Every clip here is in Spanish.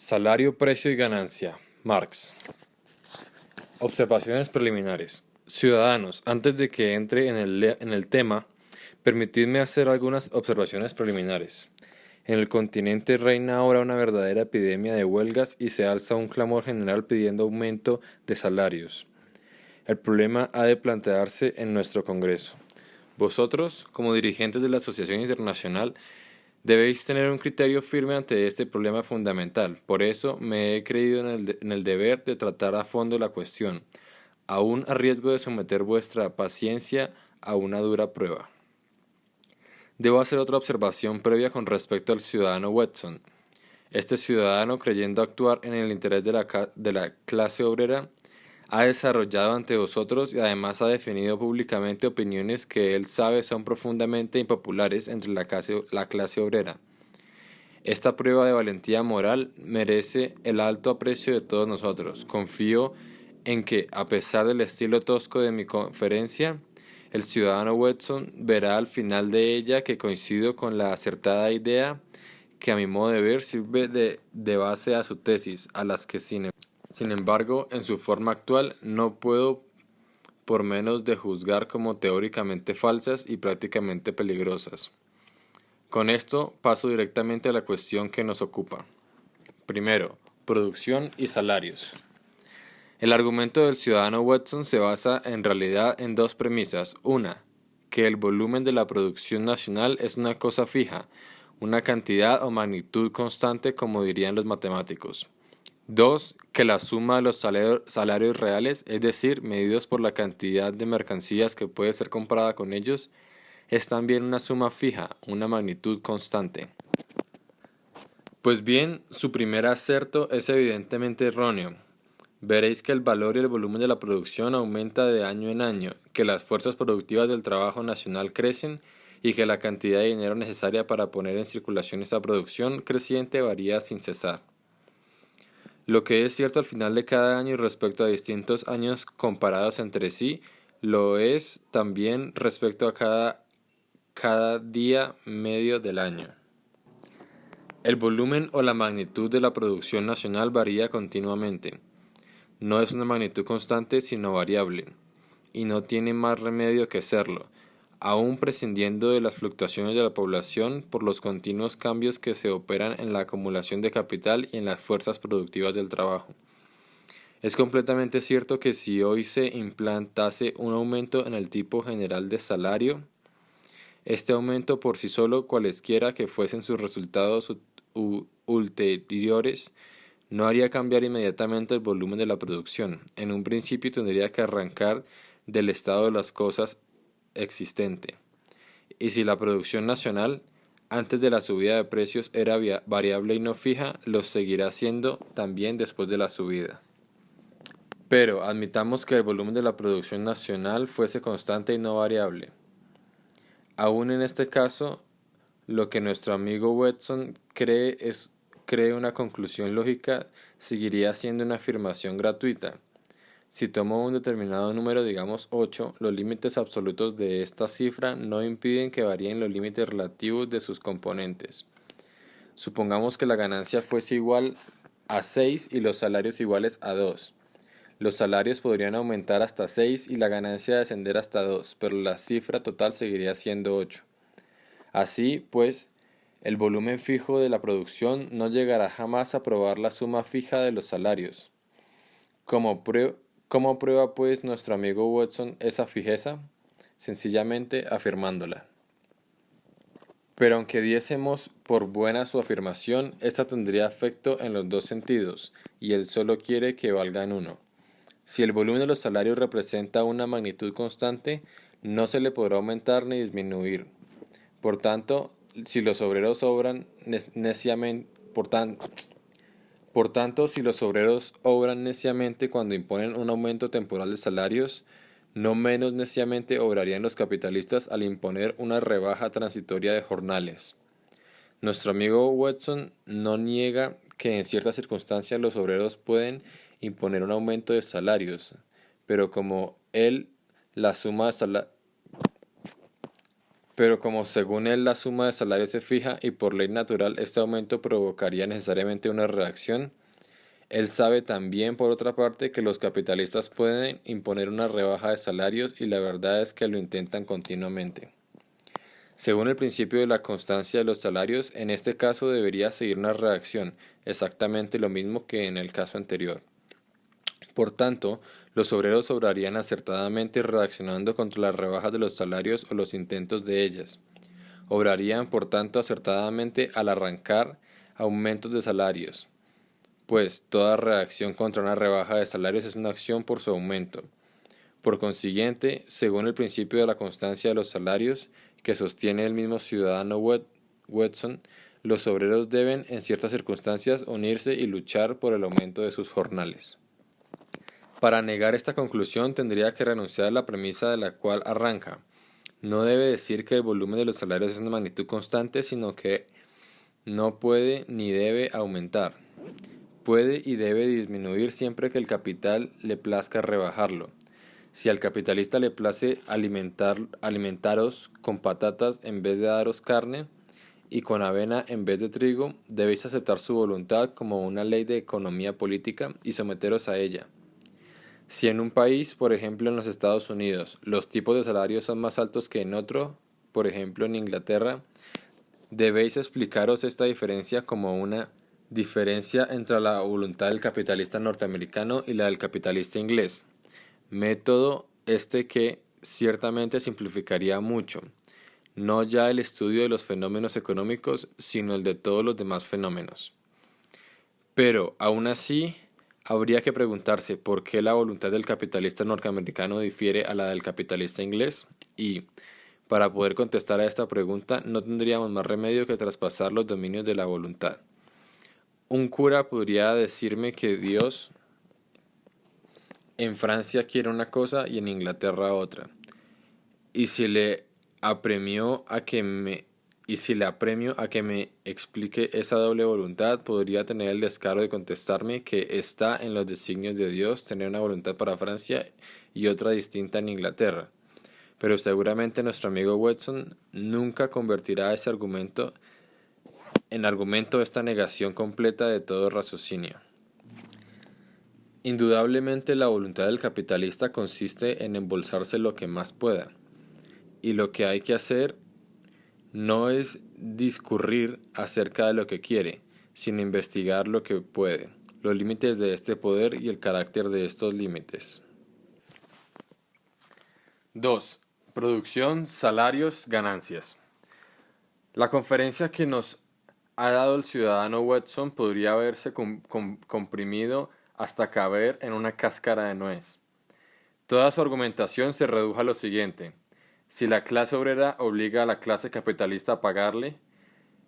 Salario, precio y ganancia. Marx. Observaciones preliminares. Ciudadanos, antes de que entre en el tema, permitidme hacer algunas observaciones preliminares. En el continente reina ahora una verdadera epidemia de huelgas y se alza un clamor general pidiendo aumento de salarios. El problema ha de plantearse en nuestro Congreso. Vosotros, como dirigentes de la Asociación Internacional, debéis tener un criterio firme ante este problema fundamental. Por eso me he creído en el deber de tratar a fondo la cuestión, aun a riesgo de someter vuestra paciencia a una dura prueba. Debo hacer otra observación previa con respecto al ciudadano Watson. Este ciudadano, creyendo actuar en el interés de la clase obrera, ha desarrollado ante vosotros y además ha definido públicamente opiniones que él sabe son profundamente impopulares entre la clase obrera. Esta prueba de valentía moral merece el alto aprecio de todos nosotros. Confío en que, a pesar del estilo tosco de mi conferencia, el ciudadano Watson verá al final de ella que coincido con la acertada idea que a mi modo de ver sirve de base a su tesis, a las que sin embargo, en su forma actual no puedo por menos de juzgar como teóricamente falsas y prácticamente peligrosas. Con esto paso directamente a la cuestión que nos ocupa. Primero, producción y salarios. El argumento del ciudadano Watson se basa en realidad en dos premisas. Una, que el volumen de la producción nacional es una cosa fija, una cantidad o magnitud constante como dirían los matemáticos. 2. Que la suma de los salarios reales, es decir, medidos por la cantidad de mercancías que puede ser comparada con ellos, es también una suma fija, una magnitud constante. Pues bien, su primer acerto es evidentemente erróneo. Veréis que el valor y el volumen de la producción aumenta de año en año, que las fuerzas productivas del trabajo nacional crecen y que la cantidad de dinero necesaria para poner en circulación esta producción creciente varía sin cesar. Lo que es cierto al final de cada año y respecto a distintos años comparados entre sí, lo es también respecto a cada día medio del año. El volumen o la magnitud de la producción nacional varía continuamente. No es una magnitud constante sino variable, y no tiene más remedio que serlo, aun prescindiendo de las fluctuaciones de la población por los continuos cambios que se operan en la acumulación de capital y en las fuerzas productivas del trabajo. Es completamente cierto que si hoy se implantase un aumento en el tipo general de salario, este aumento por sí solo, cualesquiera que fuesen sus resultados ulteriores, no haría cambiar inmediatamente el volumen de la producción. En un principio tendría que arrancar del estado de las cosas existente. Y si la producción nacional, antes de la subida de precios, era variable y no fija, lo seguirá siendo también después de la subida. Pero admitamos que el volumen de la producción nacional fuese constante y no variable. Aún en este caso, lo que nuestro amigo Watson cree una conclusión lógica, seguiría siendo una afirmación gratuita. Si tomo un determinado número, digamos 8, los límites absolutos de esta cifra no impiden que varíen los límites relativos de sus componentes. Supongamos que la ganancia fuese igual a 6 y los salarios iguales a 2. Los salarios podrían aumentar hasta 6 y la ganancia descender hasta 2, pero la cifra total seguiría siendo 8. Así, pues, el volumen fijo de la producción no llegará jamás a probar la suma fija de los salarios. ¿Cómo prueba, pues, nuestro amigo Watson esa fijeza? Sencillamente afirmándola. Pero aunque diésemos por buena su afirmación, esta tendría efecto en los dos sentidos, y él solo quiere que valga en uno. Si el volumen de los salarios representa una magnitud constante, no se le podrá aumentar ni disminuir. Por tanto, si los obreros obran neciamente, si los obreros obran neciamente cuando imponen un aumento temporal de salarios, no menos neciamente obrarían los capitalistas al imponer una rebaja transitoria de jornales. Nuestro amigo Watson no niega que en ciertas circunstancias los obreros pueden imponer un aumento de salarios, pero como él la suma de pero como según él la suma de salarios se fija y por ley natural este aumento provocaría necesariamente una reacción, él sabe también, por otra parte, que los capitalistas pueden imponer una rebaja de salarios y la verdad es que lo intentan continuamente. Según el principio de la constancia de los salarios, en este caso debería seguir una reacción, exactamente lo mismo que en el caso anterior. Por tanto, los obreros obrarían acertadamente reaccionando contra las rebajas de los salarios o los intentos de ellas. Obrarían, por tanto, acertadamente al arrancar aumentos de salarios, pues toda reacción contra una rebaja de salarios es una acción por su aumento. Por consiguiente, según el principio de la constancia de los salarios, que sostiene el mismo ciudadano Watson, los obreros deben, en ciertas circunstancias, unirse y luchar por el aumento de sus jornales. Para negar esta conclusión tendría que renunciar a la premisa de la cual arranca. No debe decir que el volumen de los salarios es una magnitud constante, sino que no puede ni debe aumentar. Puede y debe disminuir siempre que el capital le plazca rebajarlo. Si al capitalista le place alimentaros con patatas en vez de daros carne y con avena en vez de trigo, debéis aceptar su voluntad como una ley de economía política y someteros a ella. Si en un país, por ejemplo en los Estados Unidos, los tipos de salarios son más altos que en otro, por ejemplo en Inglaterra, debéis explicaros esta diferencia como una diferencia entre la voluntad del capitalista norteamericano y la del capitalista inglés. Método este que ciertamente simplificaría mucho, no ya el estudio de los fenómenos económicos, sino el de todos los demás fenómenos. Pero, aún así, habría que preguntarse por qué la voluntad del capitalista norteamericano difiere a la del capitalista inglés y, para poder contestar a esta pregunta, no tendríamos más remedio que traspasar los dominios de la voluntad. Un cura podría decirme que Dios en Francia quiere una cosa y en Inglaterra otra. Y si le apremio a que me explique esa doble voluntad, podría tener el descaro de contestarme que está en los designios de Dios tener una voluntad para Francia y otra distinta en Inglaterra. Pero seguramente nuestro amigo Watson nunca convertirá ese argumento en argumento esta negación completa de todo raciocinio. Indudablemente la voluntad del capitalista consiste en embolsarse lo que más pueda, y lo que hay que hacer no es discurrir acerca de lo que quiere, sino investigar lo que puede, los límites de este poder y el carácter de estos límites. 2. Producción, salarios, ganancias. La conferencia que nos ha dado el ciudadano Watson podría haberse comprimido hasta caber en una cáscara de nuez. Toda su argumentación se redujo a lo siguiente: si la clase obrera obliga a la clase capitalista a pagarle,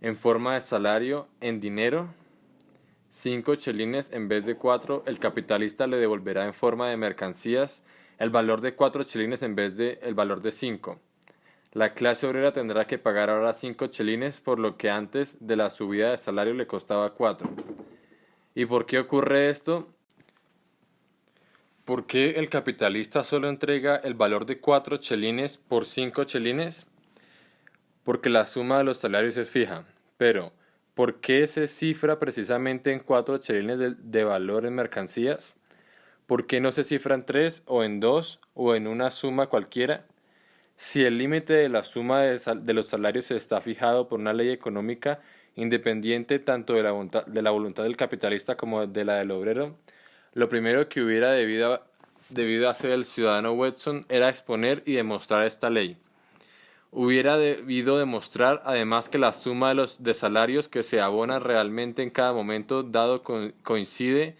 en forma de salario, en dinero, 5 chelines en vez de 4, el capitalista le devolverá en forma de mercancías el valor de 4 chelines en vez de el valor de 5. La clase obrera tendrá que pagar ahora 5 chelines por lo que antes de la subida de salario le costaba 4. ¿Y por qué ocurre esto? ¿Por qué el capitalista solo entrega el valor de 4 chelines por 5 chelines? Porque la suma de los salarios es fija. Pero, ¿por qué se cifra precisamente en 4 chelines de valor en mercancías? ¿Por qué no se cifra en 3 o en 2 o en una suma cualquiera? Si el límite de la suma de los salarios está fijado por una ley económica independiente tanto de la voluntad del capitalista como de la del obrero, lo primero que hubiera debido hacer el ciudadano Watson era exponer y demostrar esta ley. Hubiera debido demostrar además que la suma de salarios que se abona realmente en cada momento dado coincide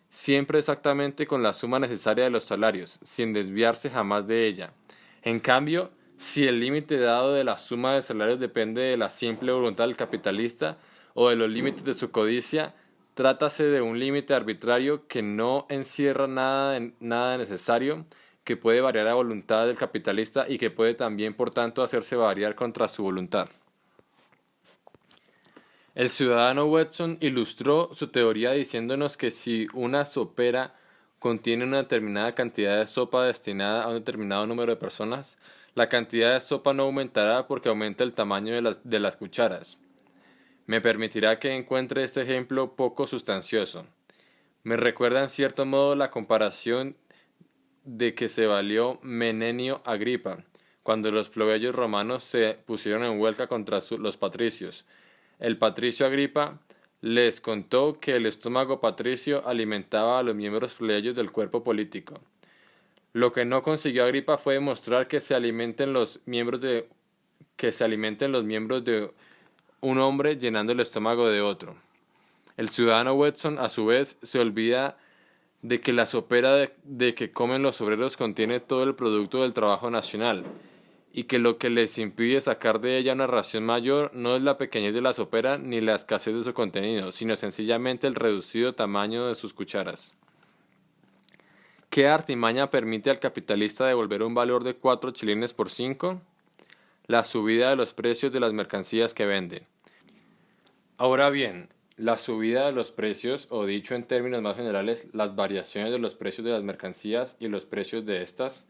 siempre exactamente con la suma necesaria de los salarios, sin desviarse jamás de ella. En cambio, si el límite dado de la suma de salarios depende de la simple voluntad del capitalista o de los límites de su codicia, trátase de un límite arbitrario que no encierra nada necesario, que puede variar a voluntad del capitalista y que puede también, por tanto, hacerse variar contra su voluntad. El ciudadano Watson ilustró su teoría diciéndonos que si una sopera contiene una determinada cantidad de sopa destinada a un determinado número de personas, La cantidad de sopa no aumentará porque aumenta el tamaño de las cucharas. Me permitirá que encuentre este ejemplo poco sustancioso. Me recuerda en cierto modo la comparación de que se valió Menenio Agripa, cuando los plebeyos romanos se pusieron en huelga contra los patricios. El patricio Agripa les contó que el estómago patricio alimentaba a los miembros plebeyos del cuerpo político. Lo que no consiguió Agripa fue demostrar que se alimenten los miembros de un hombre llenando el estómago de otro. El ciudadano Watson, a su vez, se olvida de que la sopera de que comen los obreros contiene todo el producto del trabajo nacional, y que lo que les impide sacar de ella una ración mayor no es la pequeñez de la sopera ni la escasez de su contenido, sino sencillamente el reducido tamaño de sus cucharas. ¿Qué artimaña permite al capitalista devolver un valor de 4 chelines por 5? La subida de los precios de las mercancías que vende. Ahora bien, la subida de los precios, o dicho en términos más generales, las variaciones de los precios de las mercancías y los precios de estas,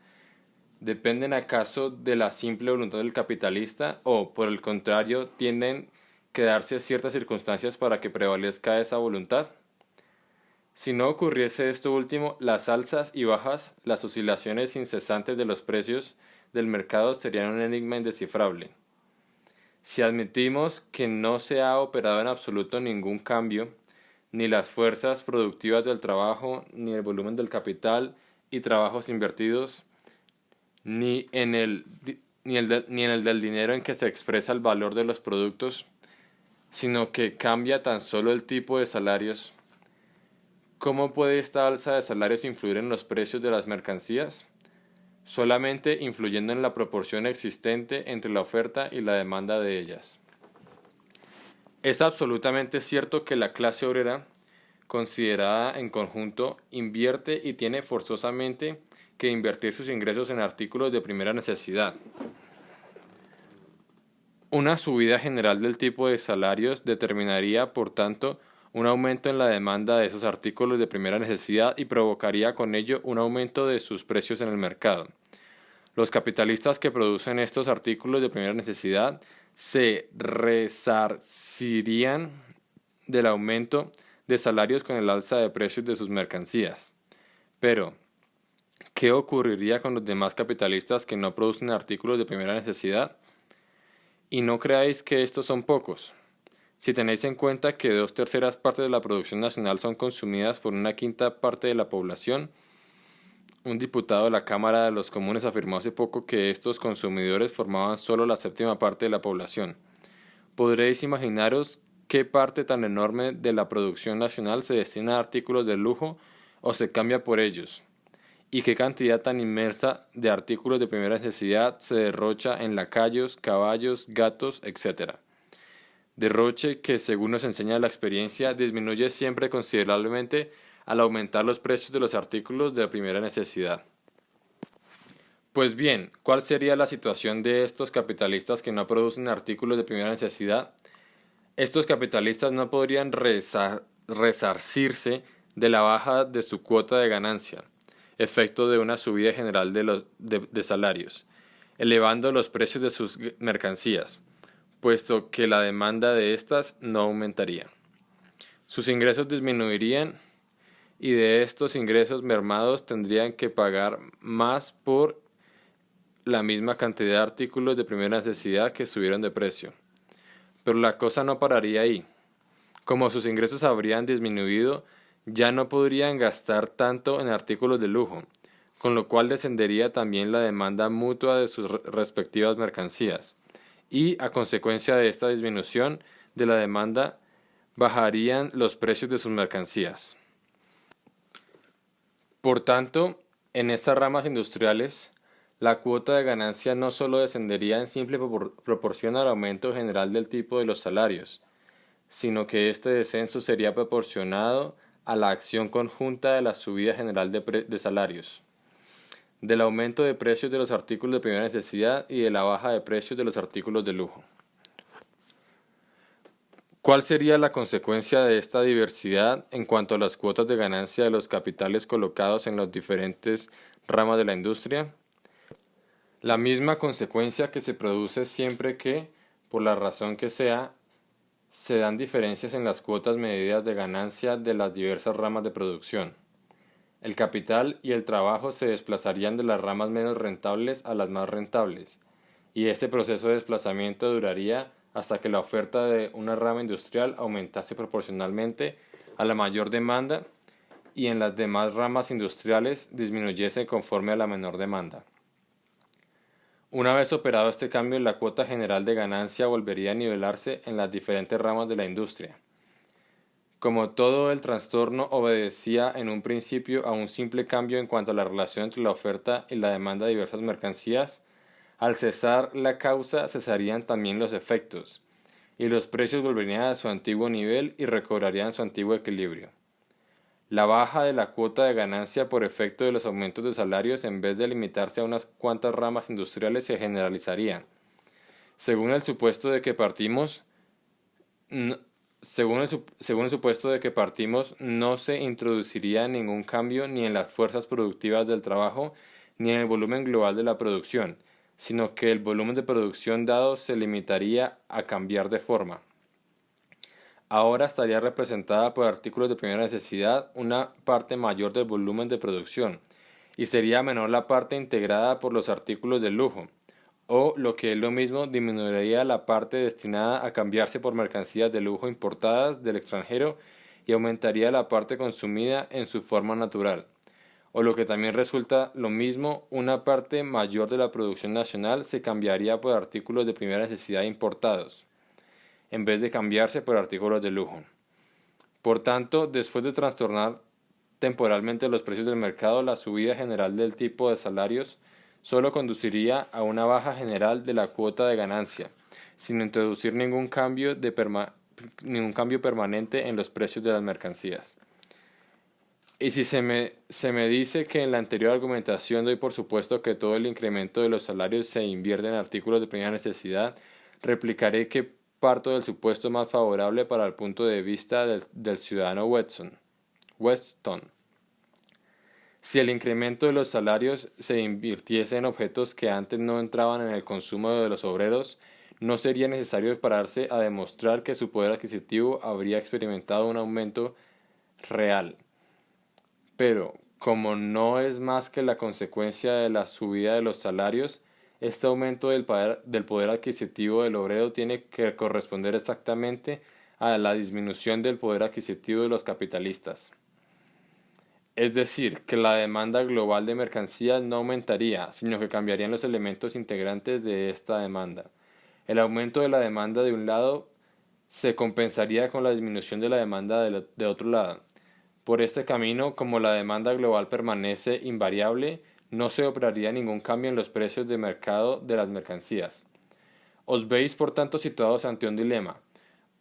¿dependen acaso de la simple voluntad del capitalista o, por el contrario, tienden que darse ciertas circunstancias para que prevalezca esa voluntad? Si no ocurriese esto último, las alzas y bajas, las oscilaciones incesantes de los precios del mercado serían un enigma indescifrable. Si admitimos que no se ha operado en absoluto ningún cambio, ni las fuerzas productivas del trabajo, ni el volumen del capital y trabajos invertidos, ni en el del dinero en que se expresa el valor de los productos, sino que cambia tan solo el tipo de salarios, ¿cómo puede esta alza de salarios influir en los precios de las mercancías? Solamente influyendo en la proporción existente entre la oferta y la demanda de ellas. Es absolutamente cierto que la clase obrera, considerada en conjunto, invierte y tiene forzosamente que invertir sus ingresos en artículos de primera necesidad. Una subida general del tipo de salarios determinaría, por tanto, un aumento en la demanda de esos artículos de primera necesidad y provocaría con ello un aumento de sus precios en el mercado. Los capitalistas que producen estos artículos de primera necesidad se resarcirían del aumento de salarios con el alza de precios de sus mercancías. Pero, ¿qué ocurriría con los demás capitalistas que no producen artículos de primera necesidad? Y no creáis que estos son pocos. Si tenéis en cuenta que 2/3 partes de la producción nacional son consumidas por 1/5 parte de la población, un diputado de la Cámara de los Comunes afirmó hace poco que estos consumidores formaban solo la 7ª parte de la población. Podréis imaginaros qué parte tan enorme de la producción nacional se destina a artículos de lujo o se cambia por ellos, y qué cantidad tan inmensa de artículos de primera necesidad se derrocha en lacayos, caballos, gatos, etc. Derroche que, según nos enseña la experiencia, disminuye siempre considerablemente al aumentar los precios de los artículos de primera necesidad. Pues bien, ¿cuál sería la situación de estos capitalistas que no producen artículos de primera necesidad? Estos capitalistas no podrían resarcirse de la baja de su cuota de ganancia, efecto de una subida general de salarios, elevando los precios de sus mercancías, puesto que la demanda de éstas no aumentaría. Sus ingresos disminuirían y de estos ingresos mermados tendrían que pagar más por la misma cantidad de artículos de primera necesidad que subieron de precio. Pero la cosa no pararía ahí. Como sus ingresos habrían disminuido, ya no podrían gastar tanto en artículos de lujo, con lo cual descendería también la demanda mutua de sus respectivas mercancías, y a consecuencia de esta disminución de la demanda bajarían los precios de sus mercancías. Por tanto, en estas ramas industriales, la cuota de ganancia no solo descendería en simple proporción al aumento general del tipo de los salarios, sino que este descenso sería proporcionado a la acción conjunta de la subida general de salarios, del aumento de precios de los artículos de primera necesidad y de la baja de precios de los artículos de lujo. ¿Cuál sería la consecuencia de esta diversidad en cuanto a las cuotas de ganancia de los capitales colocados en las diferentes ramas de la industria? La misma consecuencia que se produce siempre que, por la razón que sea, se dan diferencias en las cuotas medidas de ganancia de las diversas ramas de producción. El capital y el trabajo se desplazarían de las ramas menos rentables a las más rentables, y este proceso de desplazamiento duraría hasta que la oferta de una rama industrial aumentase proporcionalmente a la mayor demanda y en las demás ramas industriales disminuyese conforme a la menor demanda. Una vez operado este cambio, la cuota general de ganancia volvería a nivelarse en las diferentes ramas de la industria. Como todo el trastorno obedecía en un principio a un simple cambio en cuanto a la relación entre la oferta y la demanda de diversas mercancías, al cesar la causa cesarían también los efectos, y los precios volverían a su antiguo nivel y recobrarían su antiguo equilibrio. La baja de la cuota de ganancia por efecto de los aumentos de salarios, en vez de limitarse a unas cuantas ramas industriales, se generalizaría. Según el supuesto de que partimos, no, según el supuesto de que partimos, no se introduciría ningún cambio ni en las fuerzas productivas del trabajo ni en el volumen global de la producción, sino que el volumen de producción dado se limitaría a cambiar de forma. Ahora estaría representada por artículos de primera necesidad una parte mayor del volumen de producción, y sería menor la parte integrada por los artículos de lujo, o lo que es lo mismo, disminuiría la parte destinada a cambiarse por mercancías de lujo importadas del extranjero y aumentaría la parte consumida en su forma natural. O lo que también resulta lo mismo, una parte mayor de la producción nacional se cambiaría por artículos de primera necesidad importados, en vez de cambiarse por artículos de lujo. Por tanto, después de trastornar temporalmente los precios del mercado, la subida general del tipo de salarios solo conduciría a una baja general de la cuota de ganancia, sin introducir ningún cambio permanente en los precios de las mercancías. Y si se me dice que en la anterior argumentación doy por supuesto que todo el incremento de los salarios se invierte en artículos de primera necesidad, replicaré que parto del supuesto más favorable para el punto de vista del ciudadano Weston. Si el incremento de los salarios se invirtiese en objetos que antes no entraban en el consumo de los obreros, no sería necesario pararse a demostrar que su poder adquisitivo habría experimentado un aumento real. Pero, como no es más que la consecuencia de la subida de los salarios, este aumento del poder adquisitivo del obrero tiene que corresponder exactamente a la disminución del poder adquisitivo de los capitalistas. Es decir, que la demanda global de mercancías no aumentaría, sino que cambiarían los elementos integrantes de esta demanda. El aumento de la demanda de un lado se compensaría con la disminución de la demanda de otro lado. Por este camino, como la demanda global permanece invariable, no se operaría ningún cambio en los precios de mercado de las mercancías. Os veis, por tanto, situados ante un dilema.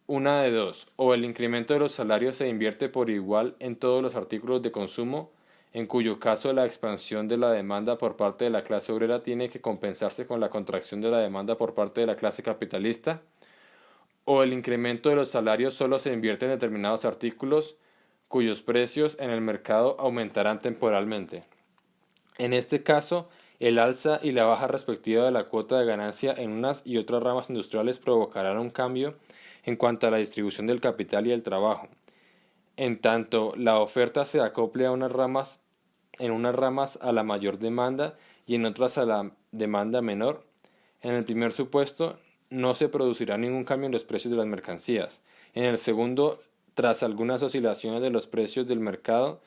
Una de dos, o el incremento de los salarios se invierte por igual en todos los artículos de consumo, en cuyo caso la expansión de la demanda por parte de la clase obrera tiene que compensarse con la contracción de la demanda por parte de la clase capitalista, o el incremento de los salarios solo se invierte en determinados artículos, cuyos precios en el mercado aumentarán temporalmente. En este caso, el alza y la baja respectiva de la cuota de ganancia en unas y otras ramas industriales provocarán un cambio en cuanto a la distribución del capital y el trabajo. En tanto la oferta se acople en unas ramas a la mayor demanda y en otras a la demanda menor, en el primer supuesto no se producirá ningún cambio en los precios de las mercancías. En el segundo, tras algunas oscilaciones de los precios del mercado,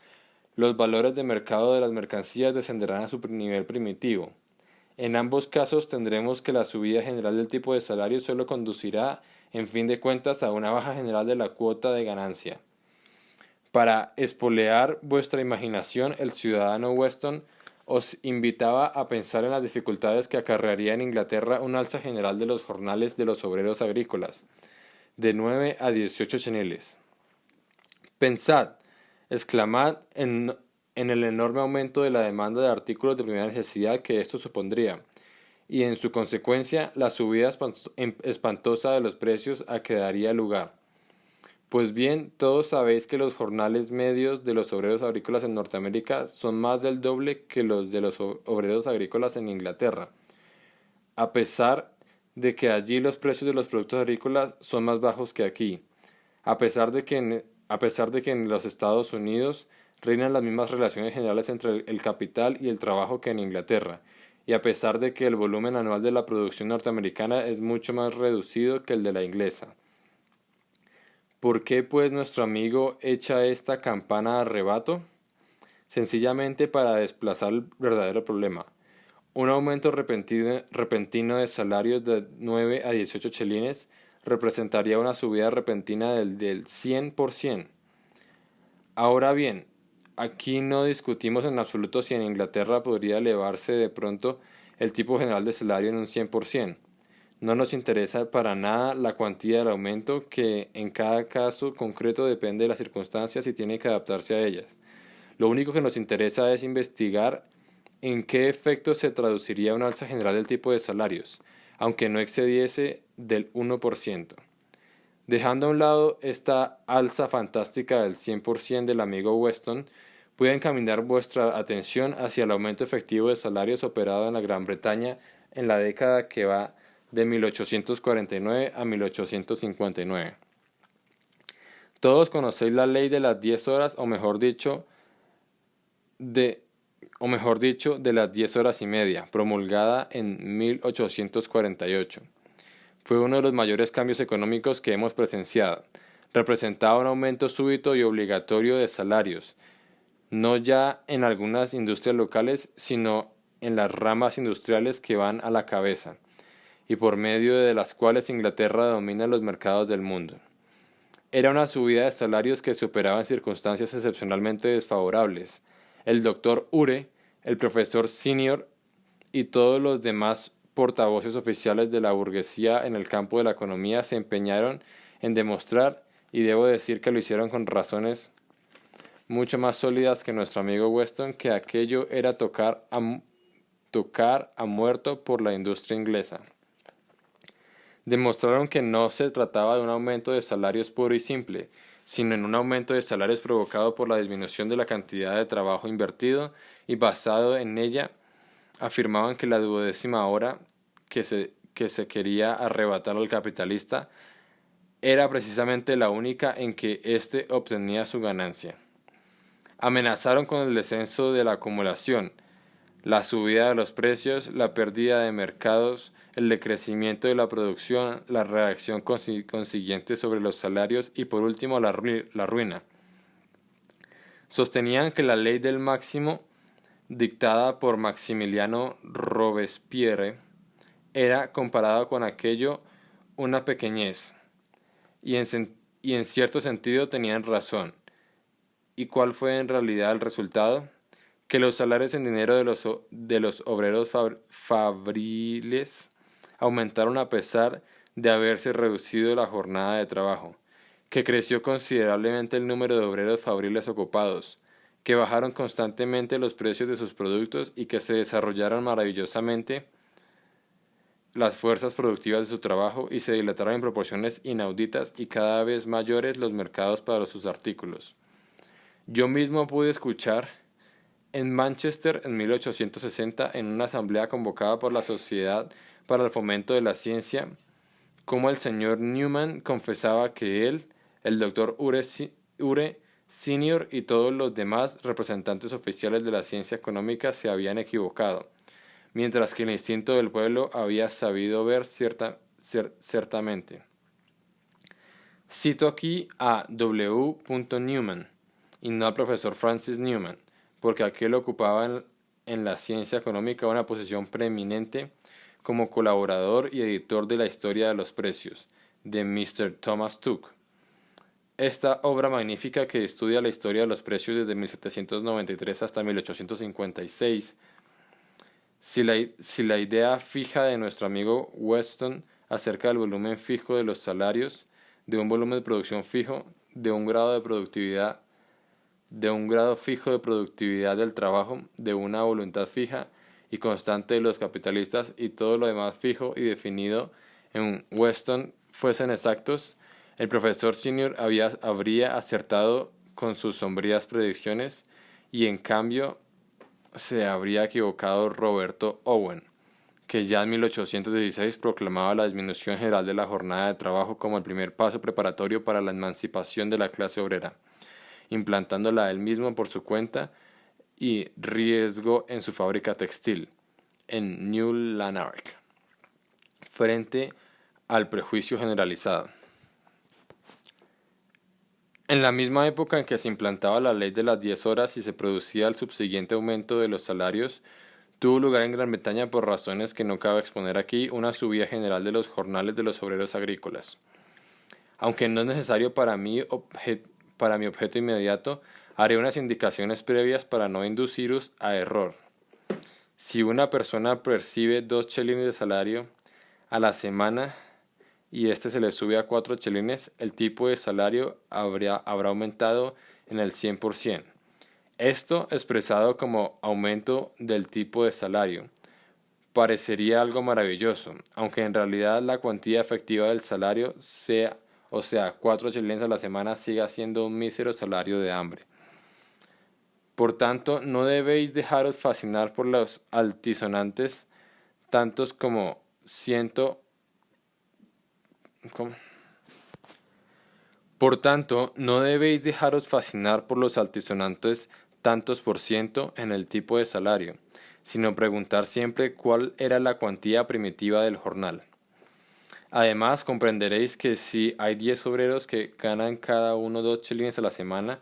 los valores de mercado de las mercancías descenderán a su nivel primitivo. En ambos casos tendremos que la subida general del tipo de salario solo conducirá, en fin de cuentas, a una baja general de la cuota de ganancia. Para espolear vuestra imaginación, el ciudadano Weston os invitaba a pensar en las dificultades que acarrearía en Inglaterra un alza general de los jornales de los obreros agrícolas, de 9 a 18 cheneles. Pensad, exclamad en el enorme aumento de la demanda de artículos de primera necesidad que esto supondría, y en su consecuencia la subida espantosa de los precios a que daría lugar. Pues bien, todos sabéis que los jornales medios de los obreros agrícolas en Norteamérica son más del doble que los de los obreros agrícolas en Inglaterra. a pesar de que allí los precios de los productos agrícolas son más bajos que aquí, a pesar de que en los Estados Unidos reinan las mismas relaciones generales entre el capital y el trabajo que en Inglaterra, y a pesar de que el volumen anual de la producción norteamericana es mucho más reducido que el de la inglesa. ¿Por qué pues nuestro amigo echa esta campana a rebato? Sencillamente para desplazar el verdadero problema. Un aumento repentino de salarios de 9 a 18 chelines representaría una subida repentina del 100%. Ahora bien, aquí no discutimos en absoluto si en Inglaterra podría elevarse de pronto el tipo general de salario en un 100%. No nos interesa para nada la cuantía del aumento, que en cada caso concreto depende de las circunstancias y tiene que adaptarse a ellas. Lo único que nos interesa es investigar en qué efecto se traduciría una alza general del tipo de salarios, aunque no excediese del 1%. Dejando a un lado esta alza fantástica del 100% del amigo Weston, puede encaminar vuestra atención hacia el aumento efectivo de salarios operado en la Gran Bretaña en la década que va de 1849 a 1859. Todos conocéis la ley de las 10 horas, o mejor dicho, de las 10 horas y media, promulgada en 1848. Fue uno de los mayores cambios económicos que hemos presenciado. Representaba un aumento súbito y obligatorio de salarios, no ya en algunas industrias locales, sino en las ramas industriales que van a la cabeza, y por medio de las cuales Inglaterra domina los mercados del mundo. Era una subida de salarios que superaba en circunstancias excepcionalmente desfavorables. El doctor Ure, el profesor Senior y todos los demás portavoces oficiales de la burguesía en el campo de la economía se empeñaron en demostrar, y debo decir que lo hicieron con razones mucho más sólidas que nuestro amigo Weston, que aquello era tocar a muerto por la industria inglesa. Demostraron que no se trataba de un aumento de salarios puro y simple, sino en un aumento de salarios provocado por la disminución de la cantidad de trabajo invertido, y basado en ella afirmaban que la duodécima hora que se quería arrebatar al capitalista era precisamente la única en que éste obtenía su ganancia. Amenazaron con el descenso de la acumulación, la subida de los precios, la pérdida de mercados, el decrecimiento de la producción, la reacción consiguiente sobre los salarios y por último la ruina. Sostenían que la ley del máximo, dictada por Maximiliano Robespierre, era, comparada con aquello, una pequeñez, y en cierto sentido tenían razón. ¿Y cuál fue en realidad el resultado? Que los salarios en dinero de los obreros fabriles aumentaron a pesar de haberse reducido la jornada de trabajo, que creció considerablemente el número de obreros fabriles ocupados, que bajaron constantemente los precios de sus productos y que se desarrollaron maravillosamente las fuerzas productivas de su trabajo y se dilataron en proporciones inauditas y cada vez mayores los mercados para sus artículos. Yo mismo pude escuchar en Manchester en 1860, en una asamblea convocada por la Sociedad para el Fomento de la Ciencia, como el señor Newman confesaba que él, el doctor Ure Senior y todos los demás representantes oficiales de la ciencia económica se habían equivocado, mientras que el instinto del pueblo había sabido ver ciertamente. Cito aquí a W. Newman y no al profesor Francis Newman, porque aquel ocupaba en la ciencia económica una posición preeminente como colaborador y editor de la Historia de los Precios, de Mr. Thomas Tuck. Esta obra magnífica, que estudia la historia de los precios desde 1793 hasta 1856, si la idea fija de nuestro amigo Weston acerca del volumen fijo de los salarios, de un volumen de producción fijo, de un grado fijo de productividad del trabajo, de una voluntad fija y constante de los capitalistas, y todo lo demás fijo y definido en Weston fuesen exactos, el profesor Senior habría acertado con sus sombrías predicciones, y en cambio se habría equivocado Roberto Owen, que ya en 1816 proclamaba la disminución general de la jornada de trabajo como el primer paso preparatorio para la emancipación de la clase obrera, implantándola él mismo por su cuenta y riesgo en su fábrica textil, en New Lanark, frente al prejuicio generalizado. En la misma época en que se implantaba la ley de las 10 horas y se producía el subsiguiente aumento de los salarios, tuvo lugar en Gran Bretaña, por razones que no cabe exponer aquí, una subida general de los jornales de los obreros agrícolas. Aunque no es necesario para mi objeto inmediato, haré unas indicaciones previas para no induciros a error. Si una persona percibe 2 chelines de salario a la semana y este se le sube a 4 chelines, el tipo de salario habrá aumentado en el 100%. Esto, expresado como aumento del tipo de salario, parecería algo maravilloso, aunque en realidad la cuantía efectiva del salario, sea 4 chelines a la semana, siga siendo un mísero salario de hambre. Por tanto, no debéis dejaros fascinar por los altisonantes tantos como Por tanto, no debéis dejaros fascinar por los altisonantes tantos por ciento en el tipo de salario, sino preguntar siempre cuál era la cuantía primitiva del jornal. Además, comprenderéis que si hay 10 obreros que ganan cada uno 2 chelines a la semana,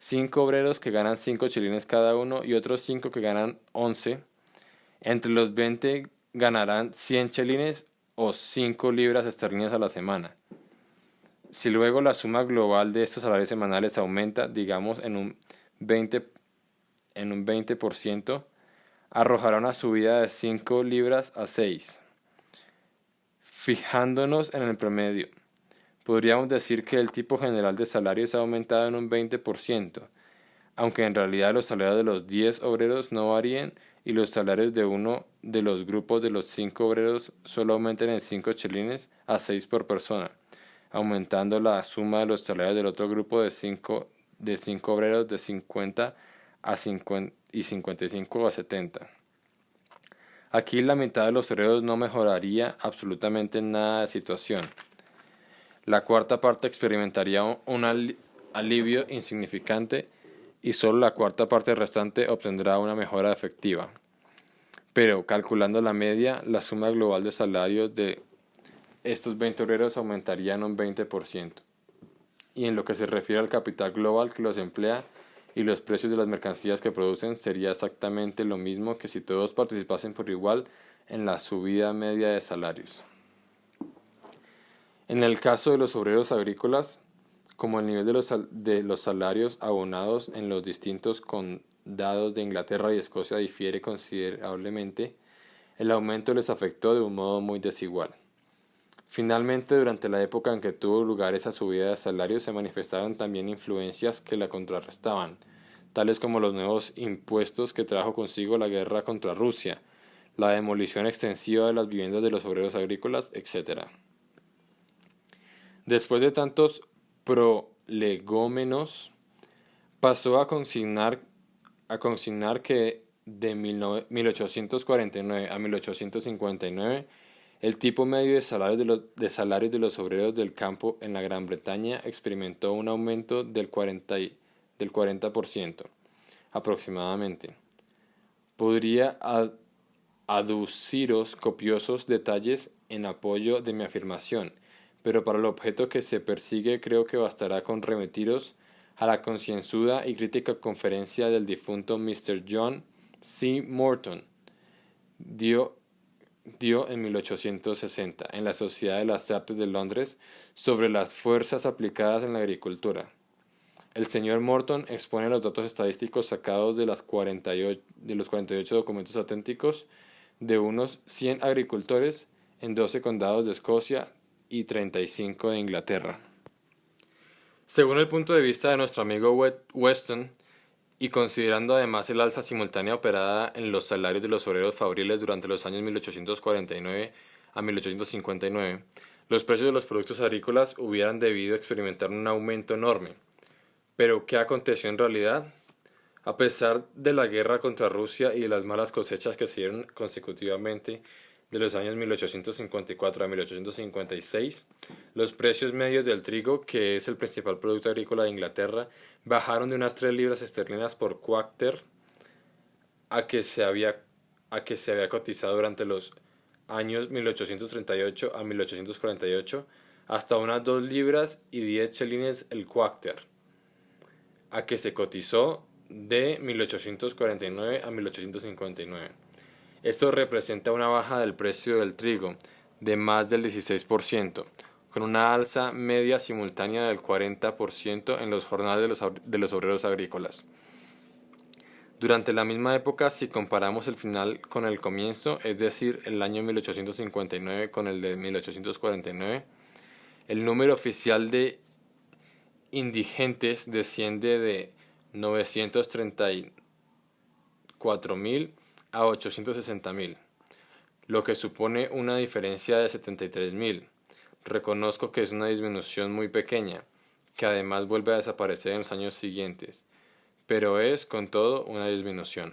5 obreros que ganan 5 chelines cada uno y otros 5 que ganan 11, entre los 20 ganarán 100 chelines o 5 libras esterlinas a la semana. Si luego la suma global de estos salarios semanales aumenta, digamos, en un 20%, arrojará una subida de 5 libras a 6. Fijándonos en el promedio, podríamos decir que el tipo general de salarios ha aumentado en un 20%, aunque en realidad los salarios de los 10 obreros no varíen y los salarios de uno de los grupos de los 5 obreros solo aumenten en 5 chelines a 6 por persona, aumentando la suma de los salarios del otro grupo de 5 obreros de 50 a 50 y 55 a 70. Aquí la mitad de los obreros no mejoraría absolutamente nada de situación. La cuarta parte experimentaría un alivio insignificante y solo la cuarta parte restante obtendrá una mejora efectiva. Pero, calculando la media, la suma global de salarios de estos 20 obreros aumentaría en un 20%. Y en lo que se refiere al capital global que los emplea y los precios de las mercancías que producen, sería exactamente lo mismo que si todos participasen por igual en la subida media de salarios. En el caso de los obreros agrícolas, como el nivel de los salarios abonados en los distintos condados de Inglaterra y Escocia difiere considerablemente, el aumento les afectó de un modo muy desigual. Finalmente, durante la época en que tuvo lugar esa subida de salarios, se manifestaron también influencias que la contrarrestaban, tales como los nuevos impuestos que trajo consigo la guerra contra Rusia, la demolición extensiva de las viviendas de los obreros agrícolas, etc. Después de tantos prolegómenos, pasó a consignar que de 1849 a 1859 el tipo medio de salarios de los obreros del campo en la Gran Bretaña experimentó un aumento del 40% aproximadamente. Podría aduciros copiosos detalles en apoyo de mi afirmación, pero para el objeto que se persigue creo que bastará con remitiros a la concienzuda y crítica conferencia del difunto Mr. John C. Morton dio en 1860 en la Sociedad de las Artes de Londres sobre las fuerzas aplicadas en la agricultura. El señor Morton expone los datos estadísticos sacados de los 48 documentos auténticos de unos 100 agricultores en 12 condados de Escocia y 35 de Inglaterra. Según el punto de vista de nuestro amigo Weston, y considerando además el alza simultánea operada en los salarios de los obreros fabriles durante los años 1849 a 1859, los precios de los productos agrícolas hubieran debido experimentar un aumento enorme. Pero, ¿qué aconteció en realidad? A pesar de la guerra contra Rusia y de las malas cosechas que se dieron consecutivamente, de los años 1854 a 1856, los precios medios del trigo, que es el principal producto agrícola de Inglaterra, bajaron de unas 3 libras esterlinas por cuarter a que se había cotizado durante los años 1838 a 1848 hasta unas 2 libras y 10 chelines el cuarter, a que se cotizó de 1849 a 1859. Esto representa una baja del precio del trigo de más del 16%, con una alza media simultánea del 40% en los jornales de los obreros agrícolas. Durante la misma época, si comparamos el final con el comienzo, es decir, el año 1859 con el de 1849, el número oficial de indigentes desciende de 934.000 a 860.000, lo que supone una diferencia de 73.000. Reconozco que es una disminución muy pequeña, que además vuelve a desaparecer en los años siguientes, pero es, con todo, una disminución.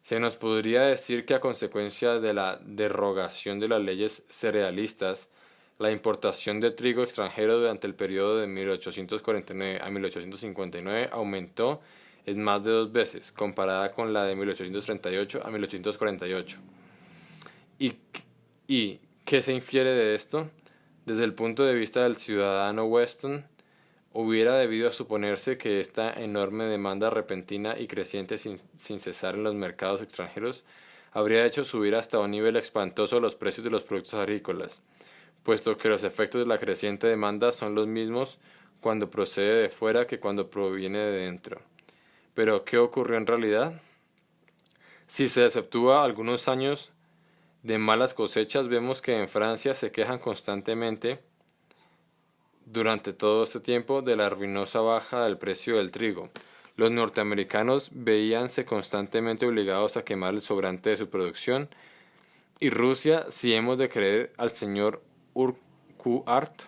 Se nos podría decir que a consecuencia de la derogación de las leyes cerealistas, la importación de trigo extranjero durante el periodo de 1849 a 1859 aumentó en más de 2 veces, comparada con la de 1838 a 1848. ¿Y qué se infiere de esto? Desde el punto de vista del ciudadano Weston, hubiera debido suponerse que esta enorme demanda repentina y creciente sin cesar en los mercados extranjeros habría hecho subir hasta un nivel espantoso los precios de los productos agrícolas, puesto que los efectos de la creciente demanda son los mismos cuando procede de fuera que cuando proviene de dentro. Pero, ¿qué ocurrió en realidad? Si se exceptúa algunos años de malas cosechas, vemos que en Francia se quejan constantemente durante todo este tiempo de la ruinosa baja del precio del trigo. Los norteamericanos veíanse constantemente obligados a quemar el sobrante de su producción, y Rusia, si hemos de creer al señor Urquhart,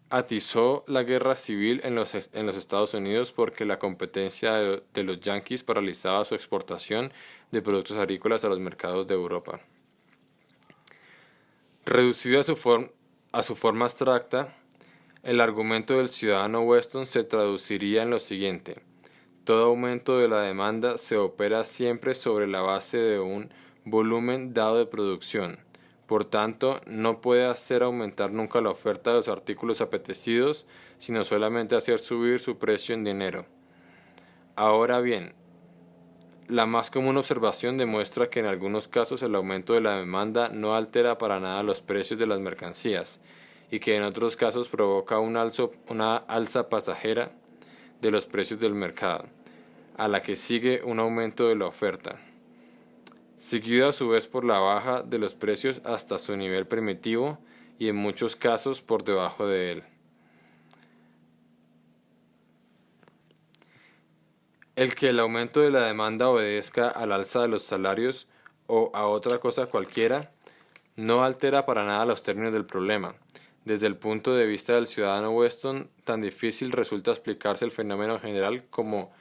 atizó la guerra civil en los Estados Unidos porque la competencia de los yanquis paralizaba su exportación de productos agrícolas a los mercados de Europa. Reducido a su forma abstracta, el argumento del ciudadano Weston se traduciría en lo siguiente: todo aumento de la demanda se opera siempre sobre la base de un volumen dado de producción. Por tanto, no puede hacer aumentar nunca la oferta de los artículos apetecidos, sino solamente hacer subir su precio en dinero. Ahora bien, la más común observación demuestra que en algunos casos el aumento de la demanda no altera para nada los precios de las mercancías, y que en otros casos provoca una alza pasajera de los precios del mercado, a la que sigue un aumento de la oferta, seguido a su vez por la baja de los precios hasta su nivel primitivo y en muchos casos por debajo de él. El que el aumento de la demanda obedezca al alza de los salarios o a otra cosa cualquiera no altera para nada los términos del problema. Desde el punto de vista del ciudadano Weston, tan difícil resulta explicarse el fenómeno general como